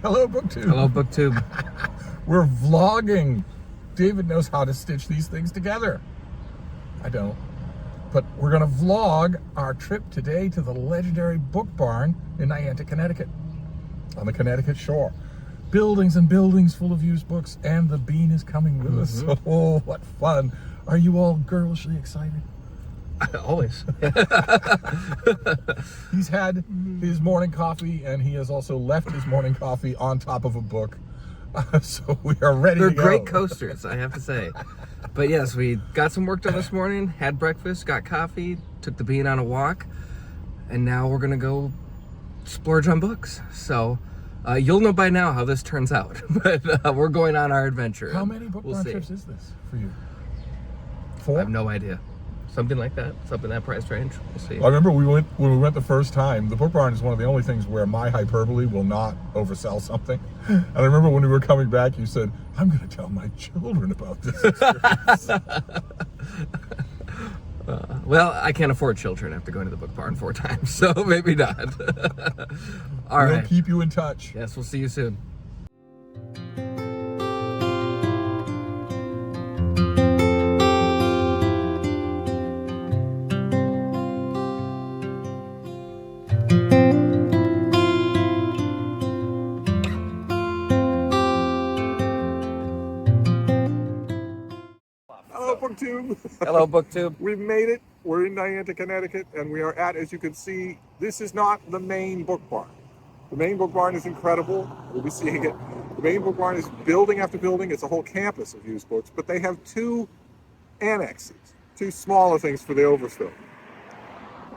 Hello, BookTube. Hello, BookTube. We're vlogging. David knows how to stitch these things together. I don't. But we're going to vlog our trip today to the legendary Book Barn in Niantic, Connecticut, on the Connecticut shore. Buildings and buildings full of used books, and the Bean is coming with us. Oh, what fun. Are you all girlishly excited? Always. He's had his morning coffee, and he has also left his morning coffee on top of a book. So we are ready to go. They're great coasters, I have to say. But yes, we got some work done this morning, had breakfast, got coffee, took the Bean on a walk, and now we're going to go splurge on books. So you'll know by now how this turns out. But we're going on our adventure. How many Book Barn trips is this for you? I 4? have no idea. Something like that. Something that price range. We'll see. I remember when we went the first time, the Book Barn is one of the only things where my hyperbole will not oversell something. And I remember when we were coming back, you said, I'm going to tell my children about this experience. Well, I can't afford children after going to the Book Barn 4 times, so maybe not. All We'll right. keep you in touch. Yes, we'll see you soon. Hello, BookTube. Hello, BookTube. We've made it. We're in Niantic, Connecticut, and we are at, as you can see, this is not the main Book Barn. The main Book Barn is incredible. We'll be seeing it. The main Book Barn is building after building. It's a whole campus of used books, but they have 2 annexes, 2 smaller things for the overspill.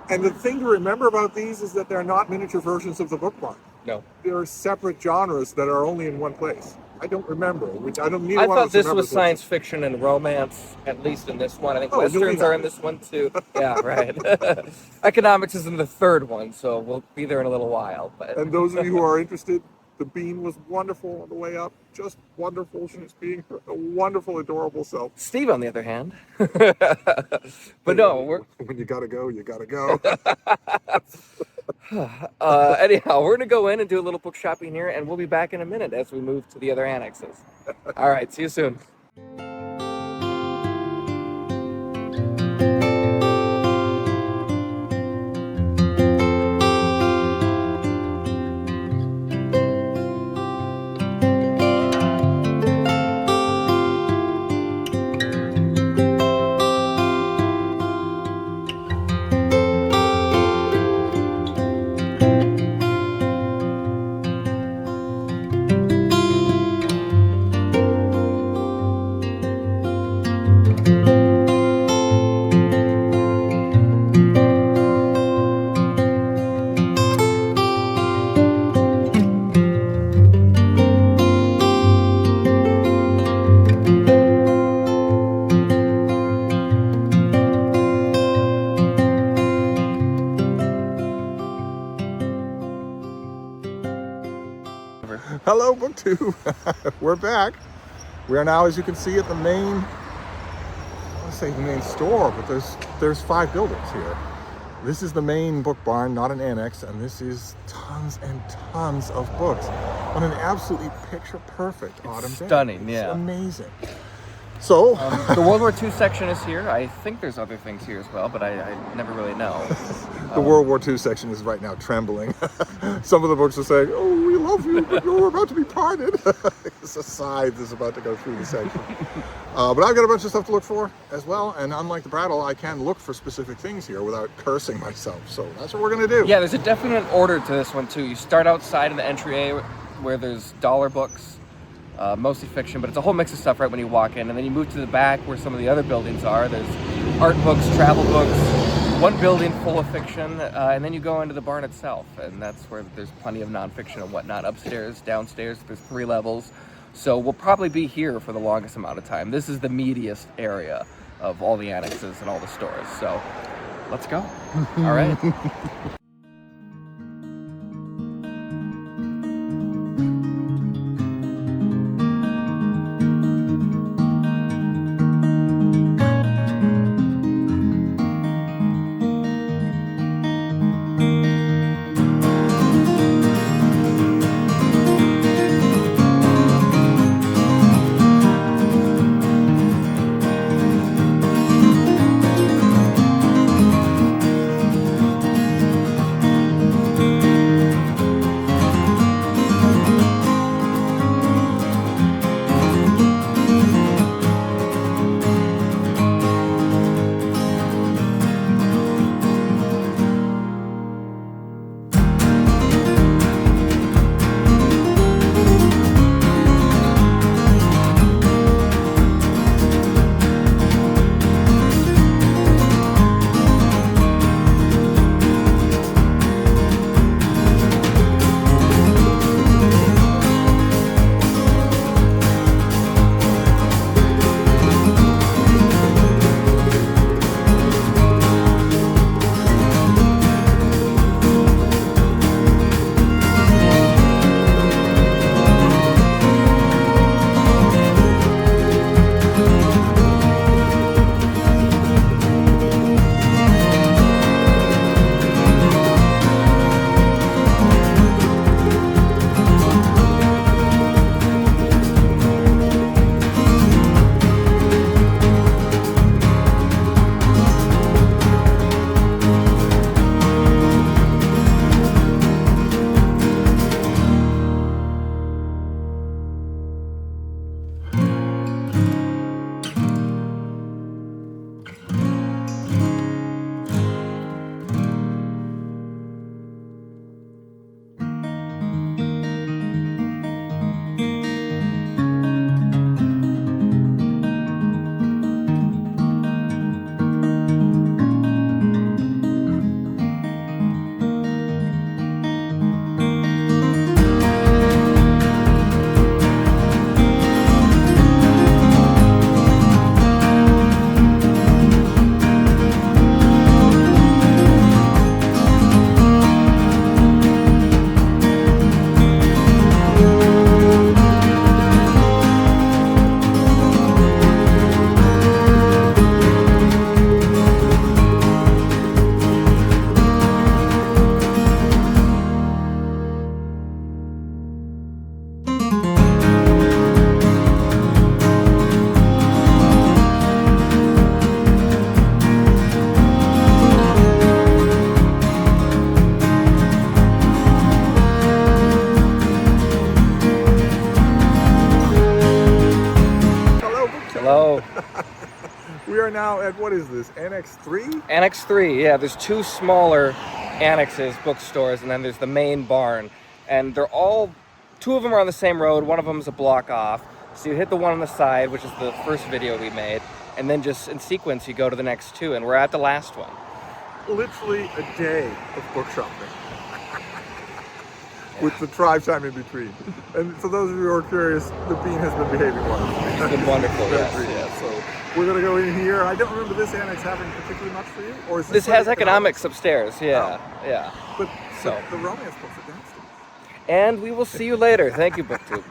And the thing to remember about these is that they're not miniature versions of the Book Barn. No. They're separate genres that are only in one place. I don't remember. I don't need. I thought this was science fiction and romance, at least in this one. I think westerns are in this one too. Yeah, right. Economics is in the 3rd one, so we'll be there in a little while. But And those of you who are interested, the Bean was wonderful on the way up. Just wonderful. She's being a wonderful, adorable self. Steve, on the other hand. But no, we're When you gotta go, you gotta go. anyhow, we're gonna go in and do a little book shopping here, and we'll be back in a minute as we move to the other annexes. All right, see you soon. Hello, BookTube. We're back. We are now, as you can see, at the main. I want to say the main store, but there's 5 buildings here. This is the main Book Barn, not an annex, and this is tons and tons of books on an absolutely picture-perfect autumn day. Stunning, It's yeah. amazing. So, The World War II section is here. I think there's other things here as well, but I never really know. the World War II section is right now trembling. Some of the books are saying, "Oh, we love you, but you're about to be parted." It's a scythe is about to go through the section. But I've got a bunch of stuff to look for as well, and unlike the Brattle, I can look for specific things here without cursing myself. So that's what we're gonna do. Yeah, there's a definite order to this one too. You start outside in the entry where there's dollar books, mostly fiction, but it's a whole mix of stuff right when you walk in. And then you move to the back where some of the other buildings are. There's art books, travel books, one building full of fiction, and then you go into the barn itself, and that's where there's plenty of nonfiction and whatnot. Upstairs, downstairs, there's 3 levels. So we'll probably be here for the longest amount of time. This is the meatiest area of all the annexes and all the stores. So let's go. All right. We are now at, what is this, Annex 3? Annex 3, yeah. There's two smaller annexes, bookstores, and then there's the main barn. And they're all, two of them are on the same road, one of them is a block off. So you hit the one on the side, which is the first video we made, and then just in sequence you go to the next two, and we're at the last one. Literally a day of book shopping. With the drive time in between. And for those of you who are curious, the Bean has been behaving well. It's been wonderful, yes. Yeah, so we're going to go in here. I don't remember this annex having particularly much for you? Or is This like has economics upstairs, yeah. Oh. Yeah. But So. the romance books are downstairs. And we will see you later. Thank you, BookTube.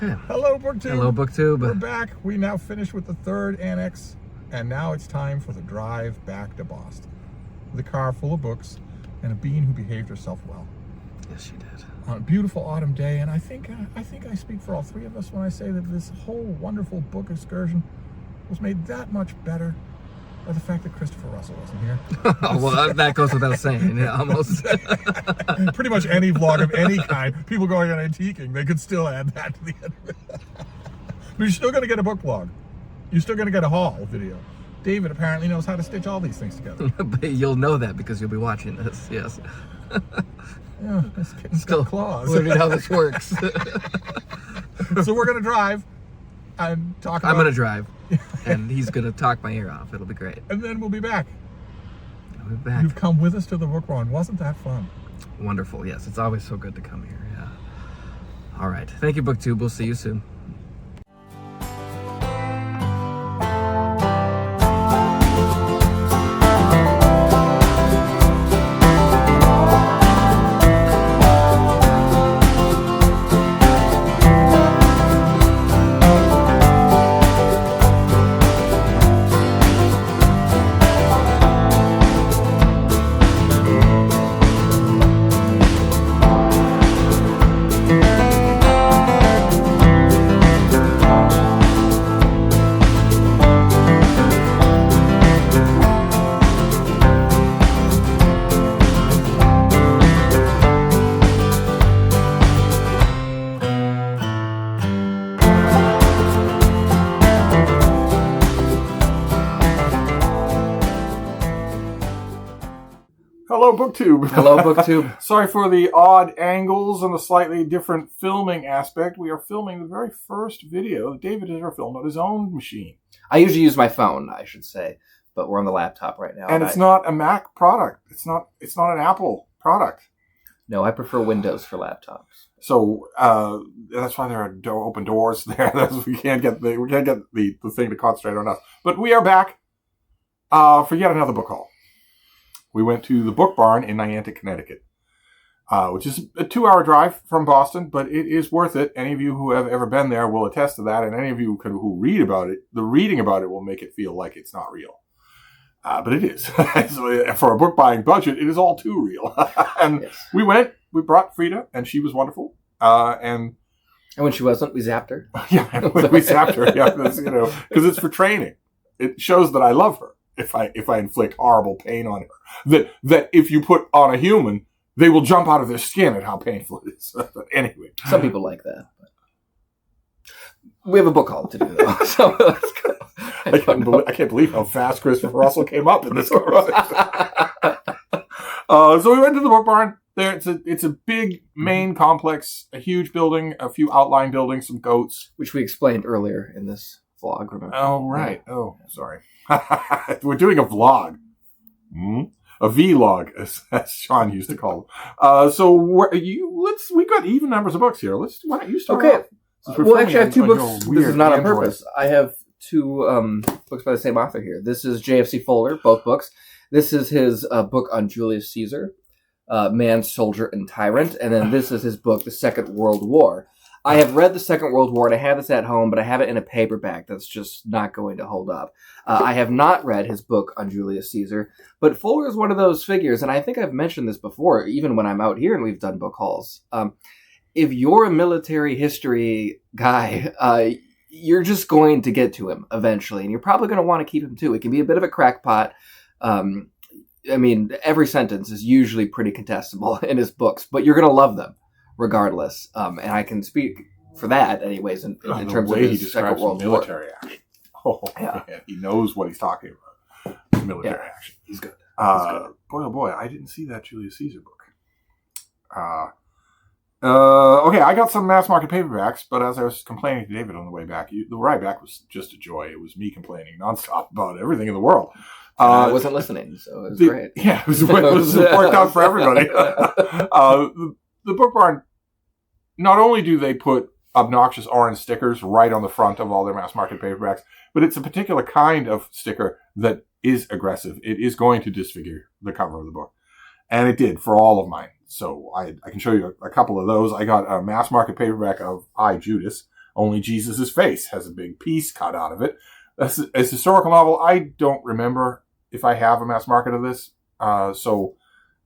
Okay. Hello, BookTube. Hello, BookTube. We're back. We now finished with the third annex, and now it's time for the drive back to Boston. With a car full of books and a Bean who behaved herself well. Yes, she did. On a beautiful autumn day, and I think I speak for all three of us when I say that this whole wonderful book excursion was made that much better by the fact that Christopher Russell wasn't here. Oh, well, that goes without saying, yeah, almost. Pretty much any vlog of any kind, people going on antiquing, they could still add that to the end of it. But you're still going to get a book vlog. You're still going to get a haul video. David apparently knows how to stitch all these things together. But you'll know that because you'll be watching this, yes. Yeah, this kitten's got claws. Learning how this works. So we're going to drive and talk about... I'm going to drive, and he's going to talk my ear off. It'll be great. And then we'll be back. We'll be back. You've come with us to the book barn. Wasn't that fun? Wonderful, yes. It's always so good to come here, yeah. All right. Thank you, BookTube. We'll see you soon. Hello, BookTube. Hello, BookTube. Sorry for the odd angles and the slightly different filming aspect. We are filming the very first video that David has ever filmed on his own machine. I usually use my phone, I should say, but we're on the laptop right now. And it's not a Mac product. It's not an Apple product. No, I prefer Windows for laptops. So that's why there are open doors there. We can't get the thing to concentrate on us. But we are back for yet another book haul. We went to the Book Barn in Niantic, Connecticut, which is a 2-hour drive from Boston, but it is worth it. Any of you who have ever been there will attest to that, and any of you who read about it, the reading about it will make it feel like it's not real. But it is. So for a book buying budget, it is all too real. And yes. We brought Frida, and she was wonderful. And when she wasn't, we zapped her. Yeah, we zapped her. Yeah, because it's for training. It shows that I love her. If I inflict horrible pain on her, that if you put on a human, they will jump out of their skin at how painful it is. But anyway, some people like that. But we have a book haul to do, though. So let's go. I can't believe how fast Christopher Russell came up in this conversation. So we went to the Book Barn. There, it's a big main complex, a huge building, a few outlying buildings, some goats, which we explained earlier in this vlog. Remember? Oh right. Oh, sorry. We're doing a vlog. a vlog, as Sean used to call them. So we got even numbers of books here. Why don't you start? Okay. Off? Since we're Well, filming actually, I have two on your books. This weird is not on Android. purpose. I have two books by the same author here. This is J.F.C. Fuller, both books. This is his book on Julius Caesar, Man, Soldier, and Tyrant. And then this is his book, The Second World War. I have read The Second World War, and I have this at home, but I have it in a paperback that's just not going to hold up. I have not read his book on Julius Caesar, but Fuller is one of those figures, and I think I've mentioned this before, even when I'm out here and we've done book hauls. If you're a military history guy, you're just going to get to him eventually, and you're probably going to want to keep him too. It can be a bit of a crackpot. I mean, every sentence is usually pretty contestable in his books, but you're going to love them regardless. And I can speak for that, anyways, in terms of way he his Second describes World military War. action. Oh, Yeah. man, he knows what he's talking about. Military action. He's good. Boy, oh boy, I didn't see that Julius Caesar book. Okay, I got some mass market paperbacks, but as I was complaining to David on the way back, the ride back was just a joy. It was me complaining nonstop about everything in the world. I wasn't listening, so it was great. Yeah, it worked out for everybody. The Book Barn, not only do they put obnoxious orange stickers right on the front of all their mass market paperbacks, but it's a particular kind of sticker that is aggressive. It is going to disfigure the cover of the book. And it did for all of mine. So I can show you a couple of those. I got a mass market paperback of I, Judas. Only Jesus' face has a big piece cut out of it. That's a historical novel. I don't remember if I have a mass market of this. So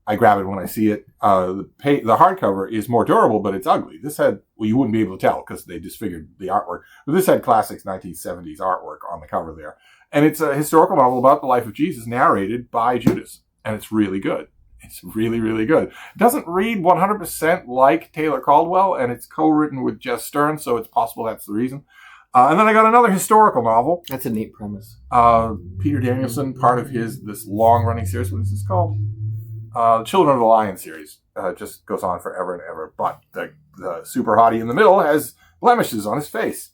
I grab it when I see it. The hardcover is more durable, but it's ugly. This had, well, you wouldn't be able to tell because they disfigured the artwork. But this had classics 1970s artwork on the cover there. And it's a historical novel about the life of Jesus narrated by Judas. And it's really good. It's really, really good. It doesn't read 100% like Taylor Caldwell, and it's co-written with Jess Stern, so it's possible that's the reason. And then I got another historical novel. That's a neat premise. Peter Danielson, part of this long-running series. What is this called? The Children of the Lion series. Just goes on forever and ever. But the super hottie in the middle has blemishes on his face.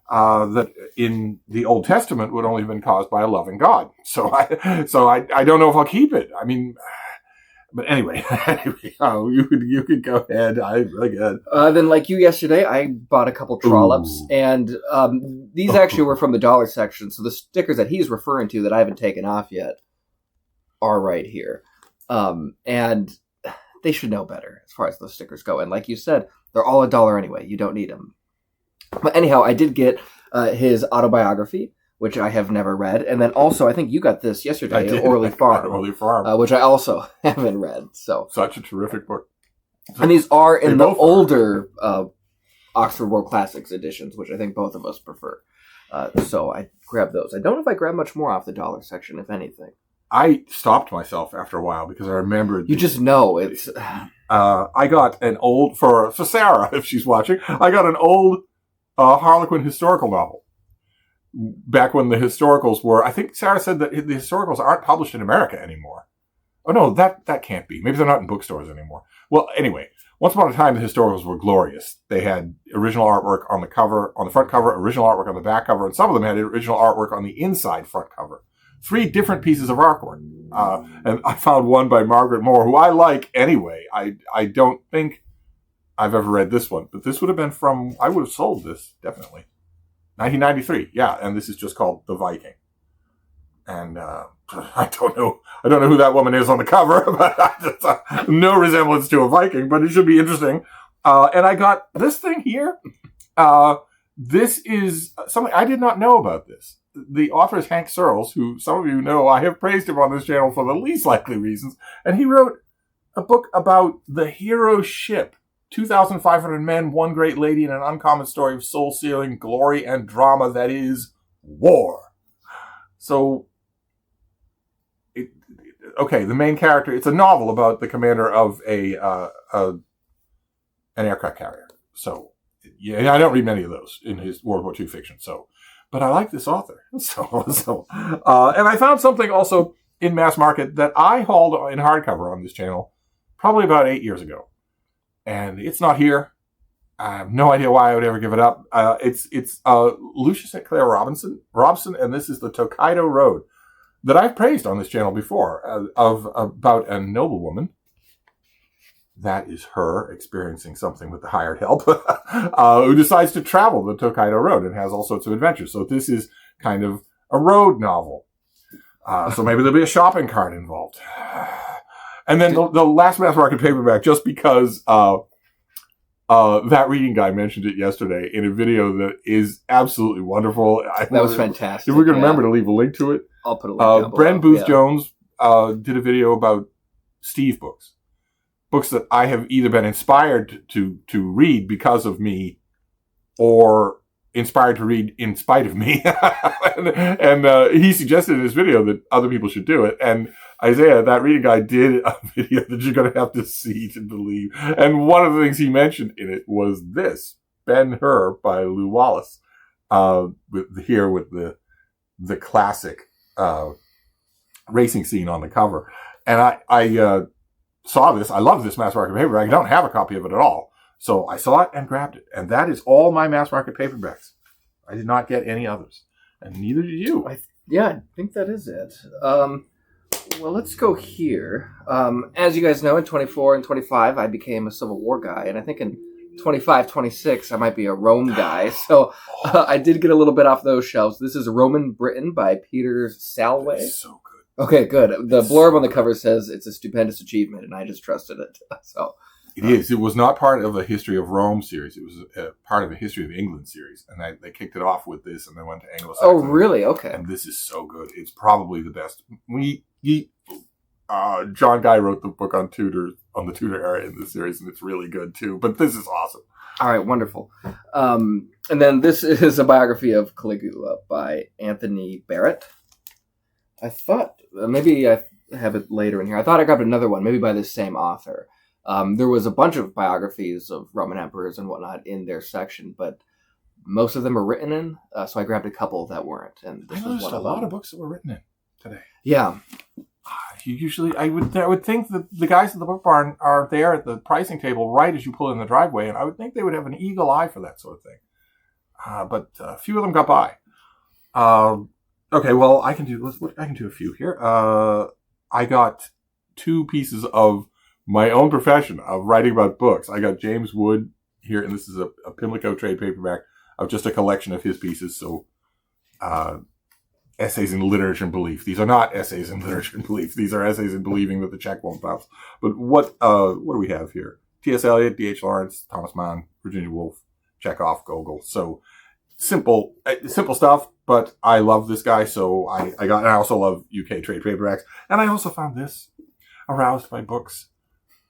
That in the Old Testament would only have been caused by a loving God. So I don't know if I'll keep it. I mean, but anyway, you could go ahead. I'm really good. Then, like you yesterday, I bought a couple trollops, and these actually were from the dollar section. So the stickers that he's referring to that I haven't taken off yet are right here, and they should know better as far as those stickers go. And like you said, they're all $1 anyway. You don't need them. But anyhow, I did get his autobiography, which I have never read. And then also, I think you got this yesterday, Orley Farm. Orley Farm. Which I also haven't read. So such a terrific book. And these are in the older Oxford World Classics editions, which I think both of us prefer. So I grabbed those. I don't know if I grabbed much more off the dollar section, if anything. I stopped myself after a while because I remembered. You just know it's... I got an old, for Sarah, if she's watching, I got an old Harlequin historical novel. Back when the historicals were, I think Sarah said that the historicals aren't published in America anymore. Oh no, that can't be. Maybe they're not in bookstores anymore. Well, anyway, once upon a time, the historicals were glorious. They had original artwork on the cover, on the front cover, original artwork on the back cover, and some of them had original artwork on the inside front cover. 3 different pieces of artwork. And I found one by Margaret Moore, who I like anyway. I don't think I've ever read this one, but this would have been from, I would have sold this, definitely. 1993, yeah, and this is just called The Viking. And I don't know who that woman is on the cover, but no resemblance to a Viking, but it should be interesting. And I got this thing here. This is something I did not know about this. The author is Hank Searles, who some of you know I have praised him on this channel for the least likely reasons, and he wrote a book about the hero ship. 2,500 men, one great lady, and an uncommon story of soul-searing glory and drama that is war. So, the main character, it's a novel about the commander of an aircraft carrier. So, yeah, I don't read many of those in his World War II fiction, but I like this author. And I found something also in mass market that I hauled in hardcover on this channel probably about 8 years ago. And it's not here. I have no idea why I would ever give it up. It's Lucius St. Clair Robinson, and this is the Tokaido Road. that I've praised on this channel before, about a noblewoman. That is her experiencing something with the hired help, who decides to travel the Tokaido Road and has all sorts of adventures. So this is kind of a road novel. So maybe there'll be a shopping cart involved. And then the last Mass Market paperback, just because that reading guy mentioned it yesterday in a video that is absolutely wonderful. That was fantastic. If we can remember to leave a link to it. I'll put a link down below. Bren Booth Jones did a video about Steve books. Books that I have either been inspired to read because of me or inspired to read in spite of me. and he suggested in his video that other people should do it. And Isaiah, that reading guy, did a video that you're going to have to see to believe. And one of the things he mentioned in it was this, Ben-Hur by Lew Wallace, with the classic racing scene on the cover. And I saw this. I love this Mass Market paperback. I don't have a copy of it at all. So I saw it and grabbed it. And that is all my Mass Market paperbacks. I did not get any others. And neither did you. I think that is it. Well, let's go here. As you guys know, in 24 and 25, I became a Civil War guy. And I think in 25, 26, I might be a Rome guy. So I did get a little bit off those shelves. This is Roman Britain by Peter Salway. That's so good. Okay, good. The blurb on the cover says it's a stupendous achievement, and I just trusted it. So it is. It was not part of a History of Rome series. It was part of a History of England series, and they kicked it off with this, and then went to Anglo-Saxon. Oh, really? Okay. And this is so good. It's probably the best. John Guy wrote the book on the Tudor era in this series, and it's really good too. But this is awesome. All right, wonderful. And then this is a biography of Caligula by Anthony Barrett. I thought maybe I have it later in here. I thought I grabbed another one, maybe by this same author. There was a bunch of biographies of Roman emperors and whatnot in their section, but most of them are written in, so I grabbed a couple that weren't. And this I was noticed one a lot them. of books that were written in today. Yeah. Usually, I would think that the guys at the book barn are there at the pricing table right as you pull in the driveway, and I would think they would have an eagle eye for that sort of thing. But a few of them got by. Okay, well, I can do a few here. I got 2 pieces of my own profession of writing about books. I got James Wood here, and this is a Pimlico trade paperback of just a collection of his pieces. So, essays in literature and belief. These are not essays in literature and belief. These are essays in believing that the check won't bounce. But what do we have here? T.S. Eliot, D.H. Lawrence, Thomas Mann, Virginia Woolf, Chekhov, Gogol. So simple stuff, but I love this guy. So I also love UK trade paperbacks. And I also found this, Aroused by Books,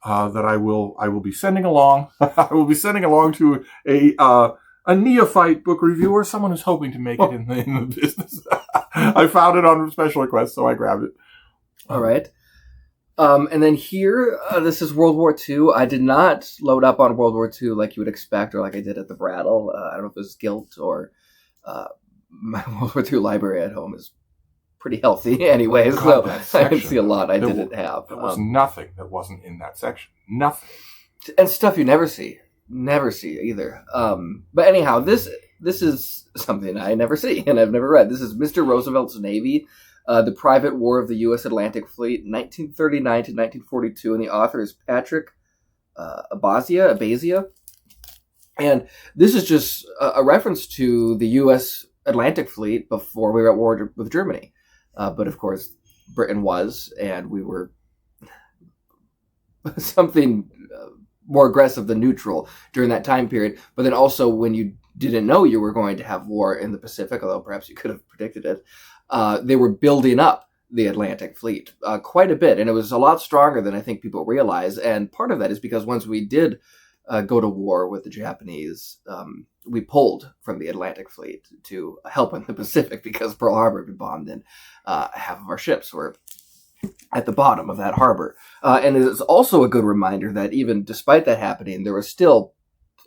that I will be sending along. I will be sending along to a neophyte book reviewer, someone who's hoping to make it in the business. I found it on special request, so I grabbed it. All right. And then here, this is World War II. I did not load up on World War II like you would expect, or like I did at the Brattle. I don't know if it was guilt or my World War II library at home is pretty healthy anyway, so I didn't see a lot I didn't have. There was nothing that wasn't in that section. Nothing. And stuff you never see. Never see either. But anyhow, this is something I never see and I've never read. This is Mr. Roosevelt's Navy, the Private War of the U.S. Atlantic Fleet, 1939 to 1942, and the author is Patrick Abazia. And this is just a reference to the U.S. Atlantic Fleet before we were at war with Germany. But of course, Britain was, and we were something more aggressive than neutral during that time period. But then also when you didn't know you were going to have war in the Pacific, although perhaps you could have predicted it, they were building up the Atlantic Fleet quite a bit. And it was a lot stronger than I think people realize. And part of that is because once we did go to war with the Japanese, we pulled from the Atlantic Fleet to help in the Pacific because Pearl Harbor had been bombed and half of our ships were at the bottom of that harbor. And it's also a good reminder that even despite that happening, there was still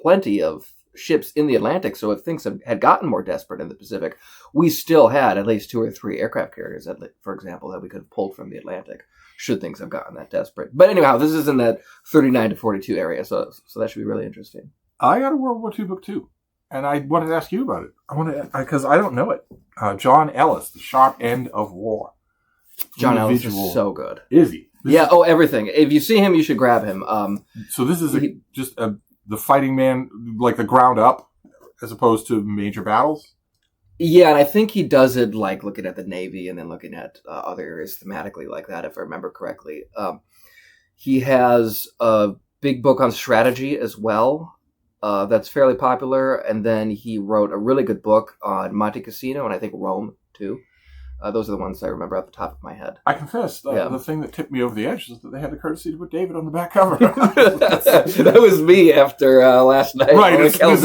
plenty of ships in the Atlantic. So if things had gotten more desperate in the Pacific, we still had at least 2 or 3 aircraft carriers, for example, that we could have pulled from the Atlantic should things have gotten that desperate. But anyhow, this is in that 39 to 42 area, so that should be really interesting. I got a World War II book too, and I wanted to ask you about it. Because I don't know it. John Ellis, The Sharp End of War. John Ellis individual. is so good. Is he? Yeah. Oh, everything. If you see him, you should grab him. So this is the fighting man, like the ground up, as opposed to major battles. Yeah, and I think he does it like looking at the Navy and then looking at other areas thematically like that, if I remember correctly. He has a big book on strategy as well. That's fairly popular. And then he wrote a really good book on Monte Cassino and I think Rome, too. Those are the ones I remember off the top of my head. I confess, the thing that tipped me over the edge is that they had the courtesy to put David on the back cover. That was me after last night. Right, this is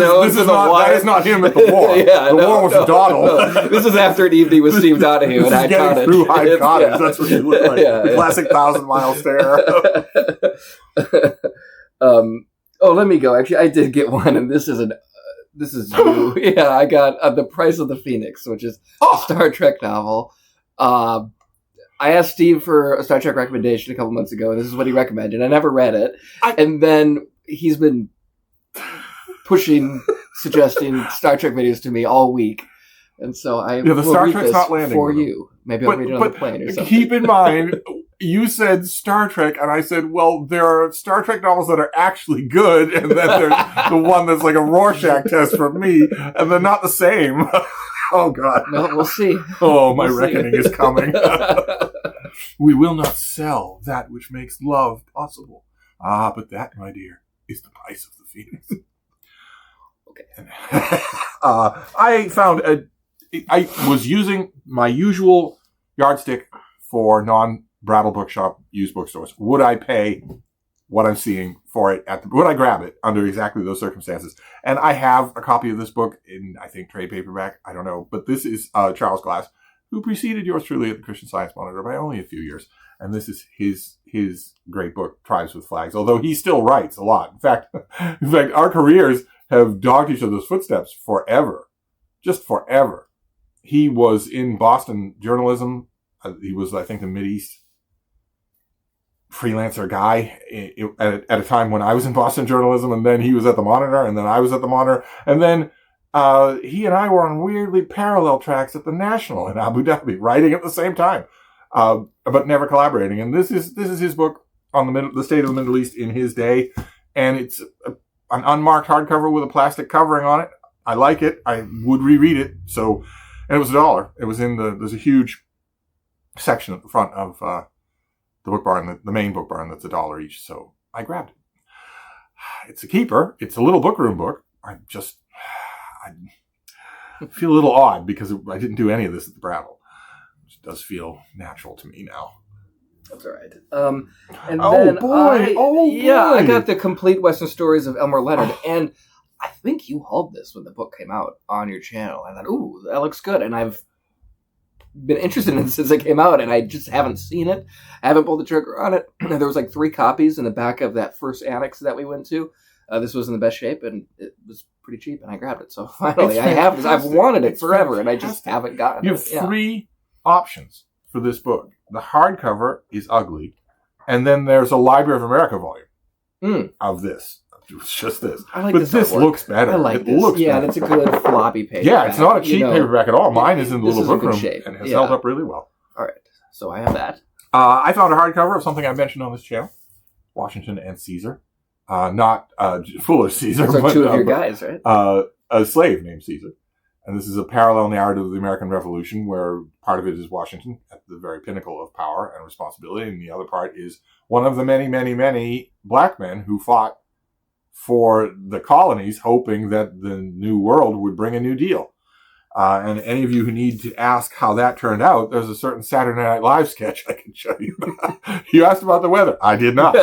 not him at the war. Yeah, the war was Donald. No. This is after an evening with Steve Donahue at Hyde Cottage. Through Hyde Cottage, Yeah. that's what you look like. The classic 1,000-mile stare. Let me go. Actually, I did get one, and this is you. Yeah, I got The Price of the Phoenix, which is a Star Trek novel. I asked Steve for a Star Trek recommendation a couple months ago, and this is what he recommended. I never read it. And then he's been suggesting Star Trek videos to me all week. And so I will Star read Trek's this not landing for with you. Maybe I'll read it on the plane or something. Keep in mind, you said Star Trek, and I said, well, there are Star Trek novels that are actually good, and then there's the one that's like a Rorschach test for me, and they're not the same. Oh, God. No, we'll see. Oh, my reckoning is coming. We will not sell that which makes love possible. Ah, but that, my dear, is the price of the Phoenix. Okay. I found I was using my usual yardstick for non-Brattle Bookshop used bookstores. Would I pay what I'm seeing for it? Would I grab it under exactly those circumstances? And I have a copy of this book in, I think, trade paperback. I don't know. But this is Charles Glass, who preceded yours truly at the Christian Science Monitor by only a few years. And this is his great book, Tribes with Flags, although he still writes a lot. In fact, our careers have dogged each other's footsteps forever. Just forever. He was in Boston journalism. He was, I think, the Mideast freelancer guy at a time when I was in Boston journalism, and then he was at the Monitor, and then I was at the Monitor, and then he and I were on weirdly parallel tracks at the National in Abu Dhabi, writing at the same time, but never collaborating. And this is his book on the state of the Middle East in his day, and it's an unmarked hardcover with a plastic covering on it. I like it. I would reread it. So, and it was $1. It was there's a huge section at the front of the book barn, the main book barn, that's $1 each. So I grabbed it. It's a keeper. It's a little bookroom book. I feel a little odd because I didn't do any of this at the Brattle, which does feel natural to me now. That's all right. And then I got the complete Western Stories of Elmore Leonard, and I think you hauled this when the book came out on your channel. I thought, ooh, that looks good, and I've been interested in it since it came out, and I just haven't seen it. I haven't pulled the trigger on it. There was like 3 copies in the back of that first annex that we went to. This was in the best shape, and it was pretty cheap, and I grabbed it. So finally, I have this. I've wanted it forever, and I just haven't gotten it. You have 3 options for this book. The hardcover is ugly, and then there's a Library of America volume of this. It's just this. I like but this looks better. I like this. Looks better. That's a good floppy paperback. Yeah, it's not a cheap paperback at all. Mine is in the little book room shape. and has held up really well. All right, so I have that. I found a hardcover of something I mentioned on this channel, Washington and Caesar. Not Fuller Caesar. Those are but, 2 of your guys, right? A slave named Caesar. And this is a parallel narrative of the American Revolution, where part of it is Washington at the very pinnacle of power and responsibility, and the other part is one of the many, many, many black men who fought for the colonies, hoping that the New World would bring a New Deal. And any of you who need to ask how that turned out, there's a certain Saturday Night Live sketch I can show you. You asked about the weather. I did not.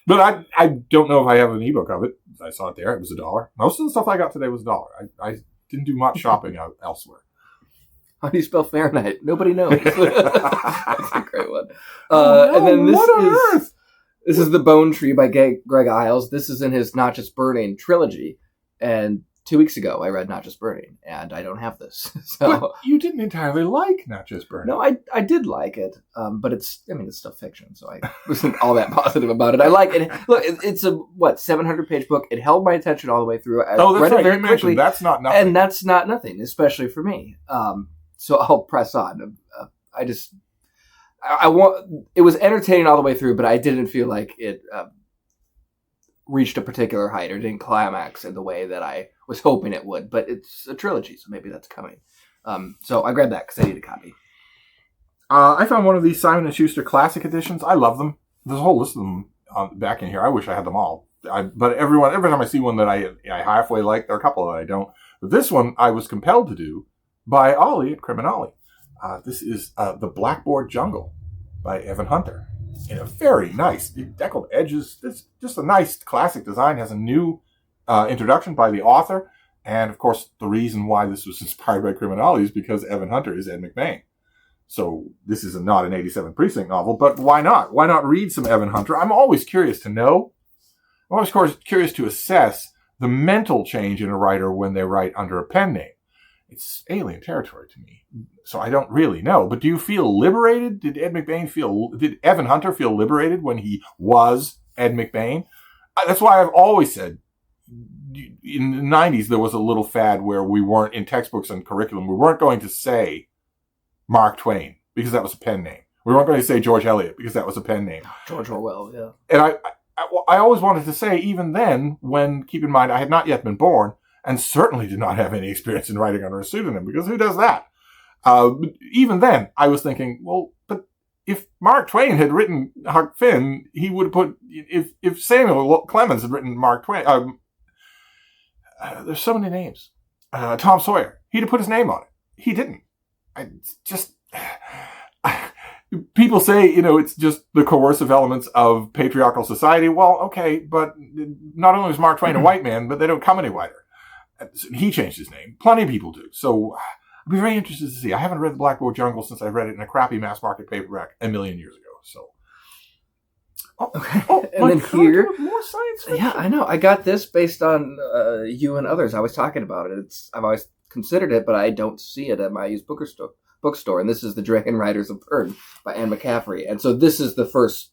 But I don't know if I have an ebook of it. I saw it there. It was $1. Most of the stuff I got today was $1. I didn't do much shopping out elsewhere. How do you spell Fahrenheit? Nobody knows. That's a great one. No, and then what on earth? This is The Bone Tree by Greg Isles. This is in his Not Just Burning trilogy. And 2 weeks ago, I read Not Just Burning, and I don't have this. So But you didn't entirely like Not Just Burning. no, I did like it, but it's still fiction, so I wasn't all that positive about it. I like it. Look, it's a 700-page book. It held my attention all the way through. I Oh, that's read right. it very You mentioned quickly, that's not nothing. and that's not nothing, especially for me. so I'll press on. I want. It was entertaining all the way through, but I didn't feel like it reached a particular height or didn't climax in the way that I was hoping it would. But it's a trilogy, so maybe that's coming. So I grabbed that because I need a copy. I found one of these Simon & Schuster Classic Editions. I love them. There's a whole list of them back in here. I wish I had them all. But every time I see one that I halfway like, there are a couple that I don't. But this one I was compelled to do by Ollie at Criminale. This is The Blackboard Jungle by Evan Hunter. In a very nice, deckled edges. It's just a nice classic design. Has a new introduction by the author. And, of course, the reason why this was inspired by Criminale is because Evan Hunter is Ed McBain. So this is not an 87 Precinct novel, but why not? Why not read some Evan Hunter? I'm always curious to know. I'm always curious to assess the mental change in a writer when they write under a pen name. It's alien territory to me, so I don't really know. But do you feel liberated? Did Evan Hunter feel liberated when he was Ed McBain? That's why I've always said, in the 90s, there was a little fad where we weren't, in textbooks and curriculum, we weren't going to say Mark Twain because that was a pen name. We weren't going to say George Eliot because that was a pen name. George Orwell, yeah. And I always wanted to say, even then, when, keep in mind, I had not yet been born and certainly did not have any experience in writing under a pseudonym, because who does that? Even then, I was thinking, well, but if Mark Twain had written Huck Finn, he would have put, if Samuel Clemens had written Mark Twain, there's so many names. Tom Sawyer, he'd have put his name on it. He didn't. People say, it's just the coercive elements of patriarchal society. Well, okay, but not only was Mark Twain a white man, but they don't come any whiter. He changed his name. Plenty of people do. So I'd be very interested to see. I haven't read The Blackboard Jungle since I read it in a crappy mass market paperback a million years ago. So. And then here, more science fiction. Yeah, I know. I got this based on you and others. I was talking about it. I've always considered it, but I don't see it at my used bookstore. And this is The Dragon Riders of Pern by Anne McCaffrey. And so this is the first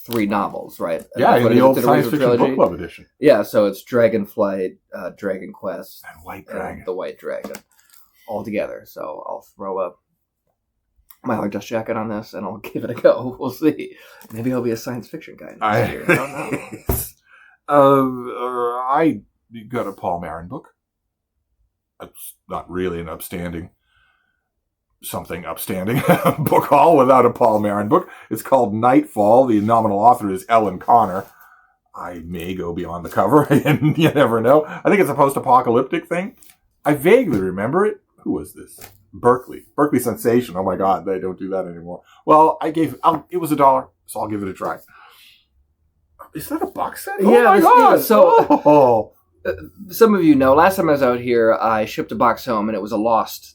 3 novels, right? Yeah, in the old science fiction book club edition. Yeah, so it's Dragonflight, Dragon Quest, and White Dragon, and the White Dragon, all together. So I'll throw up my hard dust jacket on this, and I'll give it a go. We'll see. Maybe I'll be a science fiction guy next year. I don't know. I got a Paul Marin book. It's not really an upstanding book haul without a Paul Marin book. It's called Nightfall. The nominal author is Ellen Connor. I may go beyond the cover, and you never know. I think it's a post-apocalyptic thing. I vaguely remember it. Who was this? Berkeley Sensation. Oh my God, they don't do that anymore. Well, it was $1, so I'll give it a try. Is that a box set? Yeah, oh my God. So some of you know, last time I was out here, I shipped a box home, and it was a lost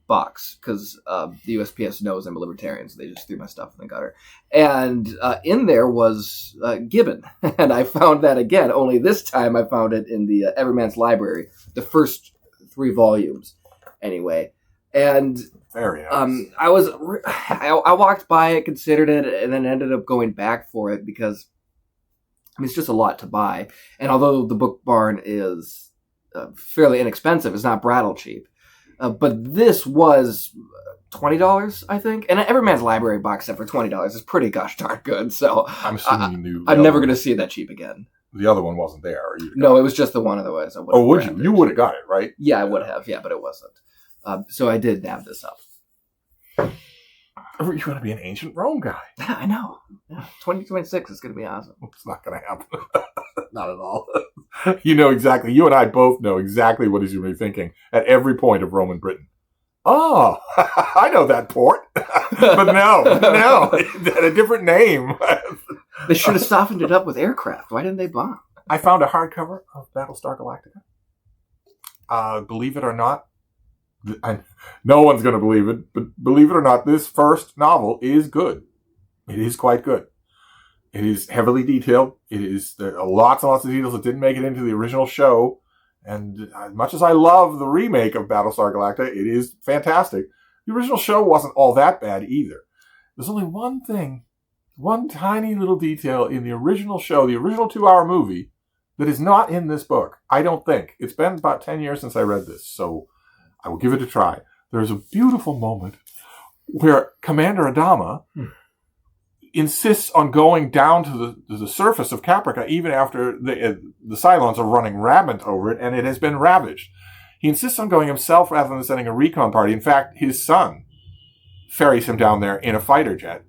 box because the USPS knows I'm a libertarian, so they just threw my stuff in the gutter. And in there was Gibbon, and I found that again. Only this time I found it in the Everyman's Library, the first 3 volumes, anyway. And very nice. I walked by it, considered it, and then ended up going back for it because it's just a lot to buy. And although the Book Barn is fairly inexpensive, it's not brattle cheap. But this was $20, I think. And Everyman's Library box set for $20 is pretty gosh darn good. So I'm assuming you knew. I'm never going to see that cheap again. The other one wasn't there. No, it was just the one. Otherwise, I would. Oh, would you? You would have got it, right? Yeah, I would have. Yeah, but it wasn't. So I did nab this up. You're going to be an ancient Rome guy. Yeah, I know. Yeah, 2026 is going to be awesome. It's not going to happen. Not at all. You and I both know exactly what he's going to be thinking at every point of Roman Britain. Oh, I know that port. But no, it had a different name. They should have softened it up with aircraft. Why didn't they bomb? I found a hardcover of Battlestar Galactica. Believe it or not, no one's going to believe it, but believe it or not, this first novel is good. It is quite good. It is heavily detailed. There are lots and lots of details that didn't make it into the original show. And as much as I love the remake of Battlestar Galactica, it is fantastic. The original show wasn't all that bad either. There's only one thing, one tiny little detail in the original show, the original 2-hour movie, that is not in this book. I don't think. It's been about 10 years since I read this, so I will give it a try. there's a beautiful moment where Commander Adama insists on going down to the surface of Caprica even after the Cylons are running rampant over it and it has been ravaged. He insists on going himself rather than sending a recon party. In fact, his son ferries him down there in a fighter jet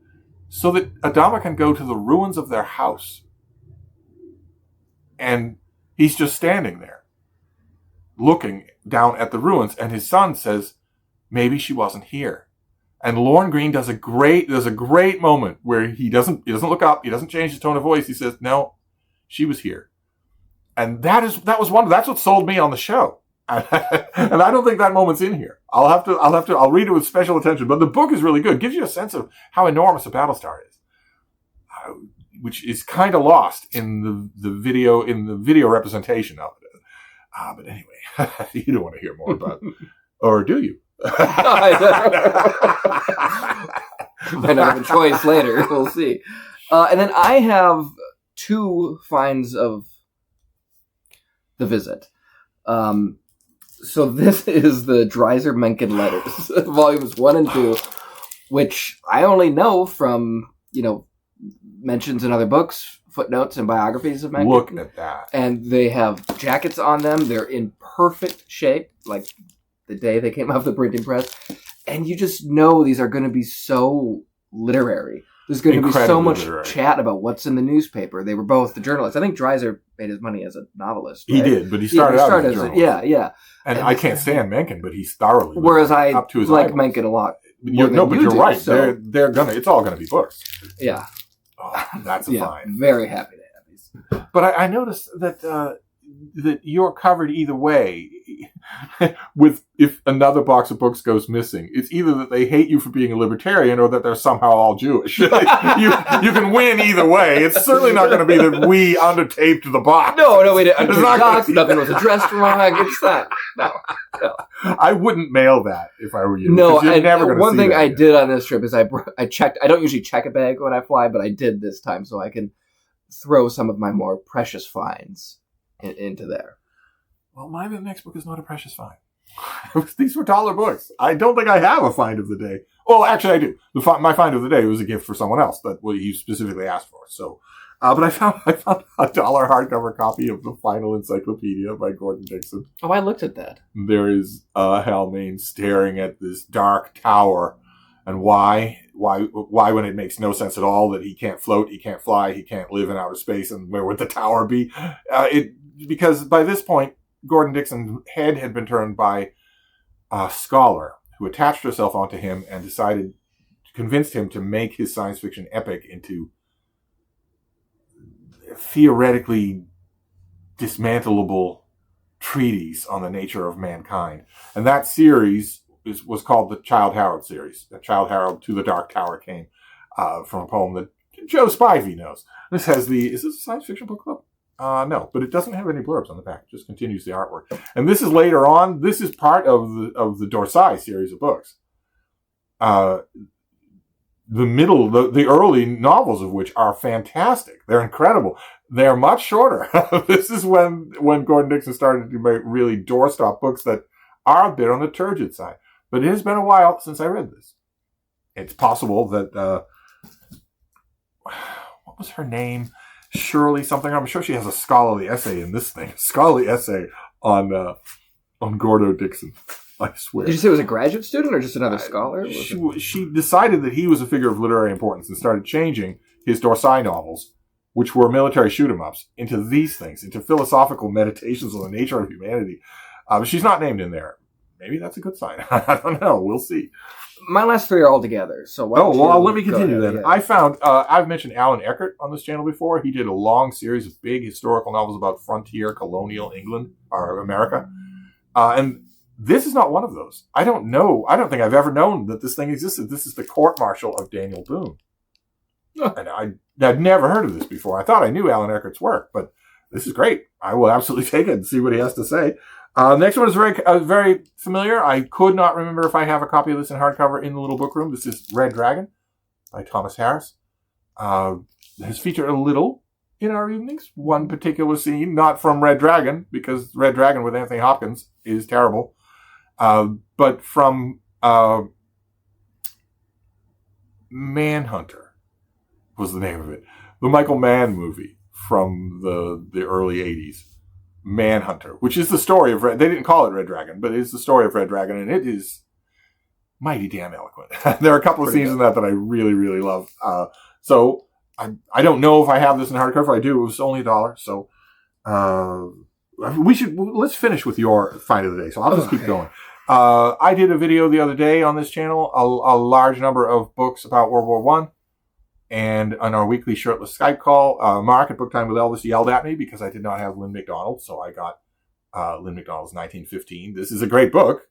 so that Adama can go to the ruins of their house. And he's just standing there looking down at the ruins, and his son says, maybe she wasn't here. And Lorne Greene there's a great moment where he doesn't look up, he doesn't change his tone of voice. He says, no, she was here. And that's what sold me on the show. And I don't think that moment's in here. I'll read it with special attention, but the book is really good. It gives you a sense of how enormous a Battlestar is, which is kind of lost in the video representation of it. But anyway, you don't want to hear more about it. Or do you? Might not have a choice later. We'll see. And then I have 2 finds of the visit. So this is the Dreiser Mencken letters, volumes 1 and 2, which I only know from, mentions in other books, footnotes, and biographies of Mencken. Look at that. And they have jackets on them. They're in perfect shape, like the day they came off the printing press. And you just know these are going to be so literary. There's going to be so much chat about what's in the newspaper. They were both the journalists. I think Dreiser made his money as a novelist. Right? He did, but he started out as a journalist. Yeah. And I can't stand Mencken, but he's thoroughly. Whereas I like Mencken a lot. But you're right. So. It's all going to be books. Yeah. Oh, that's a find. Very happy to have these. But I noticed that you're covered either way. With if another box of books goes missing, it's either that they hate you for being a libertarian or that they're somehow all Jewish. you can win either way. It's certainly not going to be that we undertaped the box. No, we didn't. Nothing was addressed wrong. It's that. No. I wouldn't mail that if I were you. No, one thing I did on this trip is I checked. I don't usually check a bag when I fly, but I did this time so I can throw some of my more precious finds into there. Well, my next book is not a precious find. These were $1 books. I don't think I have a find of the day. Well, actually, I do. My find of the day was a gift for someone else that he specifically asked for. So, but I found a $1 hardcover copy of the Final Encyclopedia by Gordon Dixon. Oh, I looked at that. There is Hal Mayne staring at this dark tower, and why when it makes no sense at all that he can't float, he can't fly, he can't live in outer space, and where would the tower be? Because by this point, Gordon Dixon's head had been turned by a scholar who attached herself onto him and convinced him to make his science fiction epic into theoretically dismantleable treatise on the nature of mankind. And that series was called the Childe Harold series. The Childe Harold to the Dark Tower came from a poem that Joe Spivey knows. Is this a science fiction book club? No, but it doesn't have any blurbs on the back. It just continues the artwork. And this is later on. This is part of the Dorsai series of books. The early novels of which are fantastic. They're incredible. They're much shorter. This is when Gordon Dixon started to make really doorstop books that are a bit on the turgid side. But it has been a while since I read this. It's possible that what was her name? Shirley something. I'm sure she has a scholarly essay in this thing. A scholarly essay on Gordo Dixon. I swear. Did you say it was a graduate student or just another scholar? She decided that he was a figure of literary importance and started changing his Dorsai novels, which were military shoot-'em-ups, into these things, into philosophical meditations on the nature of humanity. She's not named in there. Maybe that's a good sign. I don't know. We'll see. My last 3 are all together. So let me continue then. Yeah. I found, I've mentioned Alan Eckert on this channel before. He did a long series of big historical novels about frontier colonial England, or America. And this is not one of those. I don't think I've ever known that this thing existed. This is the court martial of Daniel Boone. And I'd never heard of this before. I thought I knew Alan Eckert's work, but this is great. I will absolutely take it and see what he has to say. Next one is very familiar. I could not remember if I have a copy of this in hardcover in the little book room. This is Red Dragon by Thomas Harris. Has featured a little in our evenings. One particular scene, not from Red Dragon, because Red Dragon with Anthony Hopkins is terrible, but from Manhunter was the name of it. The Michael Mann movie from the early 80s. Manhunter, which is the story of Red. They didn't call it Red Dragon, but it's the story of Red Dragon, and it is mighty damn eloquent. There are a couple of scenes in that I really, really love. So I don't know if I have this in hardcover. I do. It was only $1. So let's finish with your find of the day. So I'll just keep going. I did a video the other day on this channel, a large number of books about World War One. And on our weekly shirtless Skype call, Mark at Book Time with Elvis yelled at me because I did not have Lynn McDonald. So I got Lynn McDonald's 1915. This is a great book.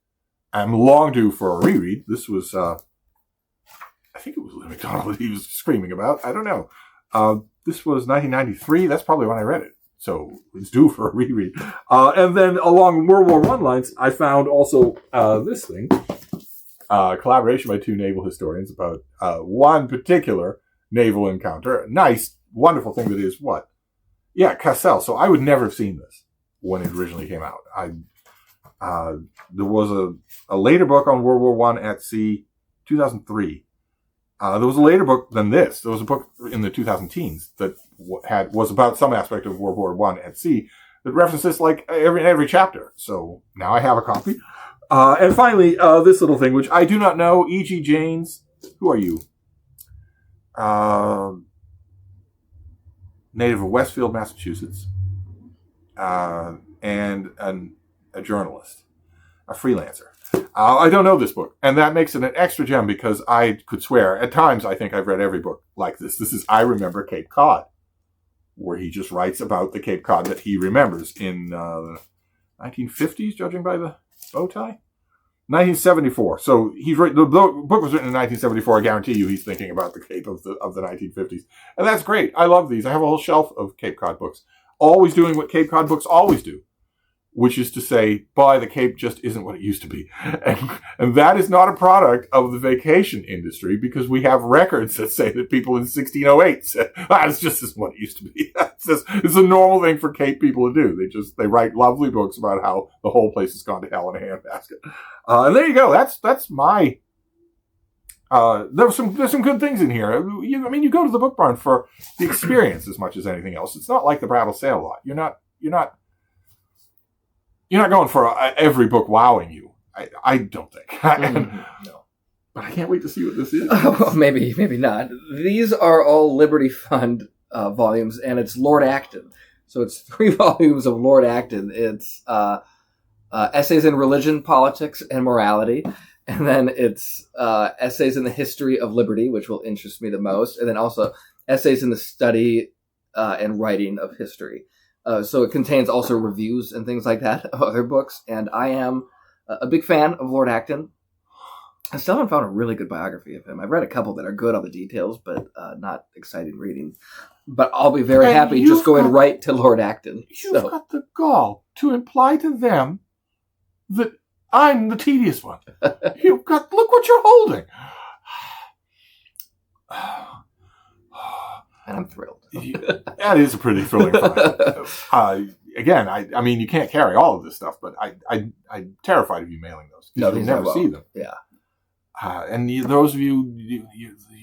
I'm long due for a reread. This was, I think it was Lynn McDonald that he was screaming about. I don't know. This was 1993. That's probably when I read it. So it's due for a reread. And then along World War One lines, I found also this thing. Collaboration by two naval historians about one particular naval encounter. Nice, wonderful thing that is what? Yeah, Cassel. So I would never have seen this when it originally came out. There was a later book on World War One at sea, 2003. There was a later book than this. There was a book in the 2010s that was about some aspect of World War One at sea that referenced this like every chapter. So now I have a copy. And finally, this little thing, which I do not know. E.G. Janes. Who are you? Native of Westfield, Massachusetts. And a journalist. A freelancer. I don't know this book. And that makes it an extra gem because I could swear, at times I think I've read every book like this. This is I Remember Cape Cod, where he just writes about the Cape Cod that he remembers in the 1950s, judging by the bow tie. 1974. So the book was written in 1974. I guarantee you he's thinking about the Cape of the 1950s. And that's great. I love these. I have a whole shelf of Cape Cod books. Always doing what Cape Cod books always do, which is to say, boy, the Cape just isn't what it used to be. And that is not a product of the vacation industry because we have records that say that people in 1608 said, it's just isn't what it used to be. It's a normal thing for Cape people to do. They write lovely books about how the whole place has gone to hell in a handbasket. And there you go. That's my, there's some good things in here. You go to the Book Barn for the experience as much as anything else. It's not like the Brattle Sale lot. You're not going for every book wowing you. I don't think. No. But I can't wait to see what this is. Well, maybe not. These are all Liberty Fund volumes, and it's Lord Acton. So it's 3 volumes of Lord Acton. It's essays in religion, politics, and morality. And then it's essays in the history of liberty, which will interest me the most. And then also essays in the study and writing of history. So it contains also reviews and things like that of other books. And I am a big fan of Lord Acton. I still haven't found a really good biography of him. I've read a couple that are good on the details, but not exciting reading. But I'll be very happy just going right to Lord Acton. You've got the gall to imply to them that I'm the tedious one. Look what you're holding. And I'm thrilled. That is a pretty thrilling find. Again, I mean, you can't carry all of this stuff, but I'm terrified of you mailing those. No, you'll never see them. Yeah. And those of you,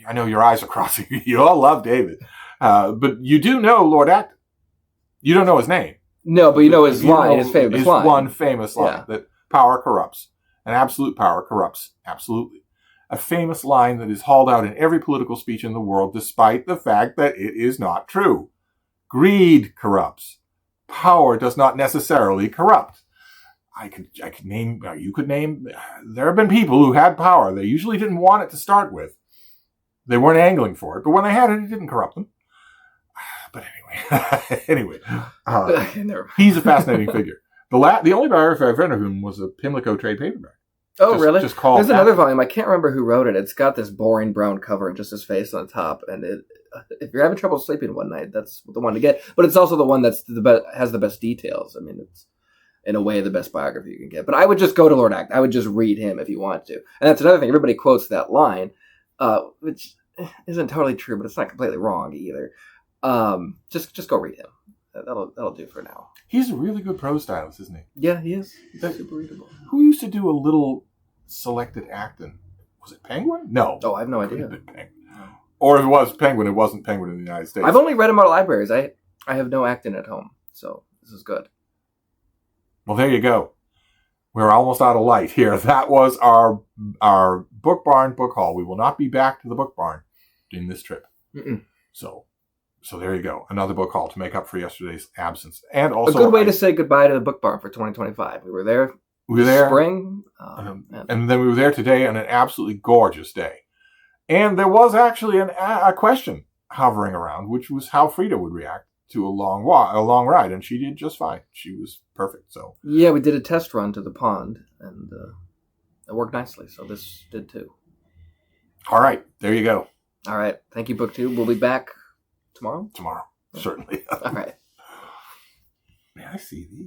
I know your eyes are crossing. You all love David. But you do know Lord Acton. You don't know his name. No, but you know his line, his famous line. One famous line that power corrupts. And absolute power corrupts absolutely. A famous line that is hauled out in every political speech in the world, despite the fact that it is not true. Greed corrupts. Power does not necessarily corrupt. You could name, there have been people who had power. They usually didn't want it to start with. They weren't angling for it, but when they had it, it didn't corrupt them. But anyway, he's a fascinating figure. The only biography I've read of him was a Pimlico trade paperback. Oh, really? Just called There's another volume. I can't remember who wrote it. It's got this boring brown cover and just his face on the top. And if you're having trouble sleeping one night, that's the one to get. But it's also the one that's has the best details. I mean, it's in a way the best biography you can get. But I would just go to Lord Acton. I would just read him if you want to. And that's another thing. Everybody quotes that line, which isn't totally true, but it's not completely wrong either. Just go read him. That'll do for now. He's a really good prose stylist, isn't he? Yeah, he is. He's super readable. Who used to do a little selected Acton. Was it Penguin? No. Oh, I have no It couldn't idea. have been Penguin. Or if it was Penguin, it wasn't Penguin in the United States. I've only read them out of libraries. I have no Acton at home, so this is good. Well, there you go. We're almost out of light here. That was our Book Barn book haul. We will not be back to the Book Barn in this trip. Mm-mm. So there you go. Another book haul to make up for yesterday's absence. And also A good way to say goodbye to the Book Barn for 2025. We were there spring. And then we were there today on an absolutely gorgeous day. And there was actually a question hovering around, which was how Frida would react to a long ride, and she did just fine. She was perfect. So yeah, we did a test run to the pond, and it worked nicely. So this did too. all right, there you go. All right, thank you, BookTube. We'll be back tomorrow. Tomorrow, certainly. All right. May I see these?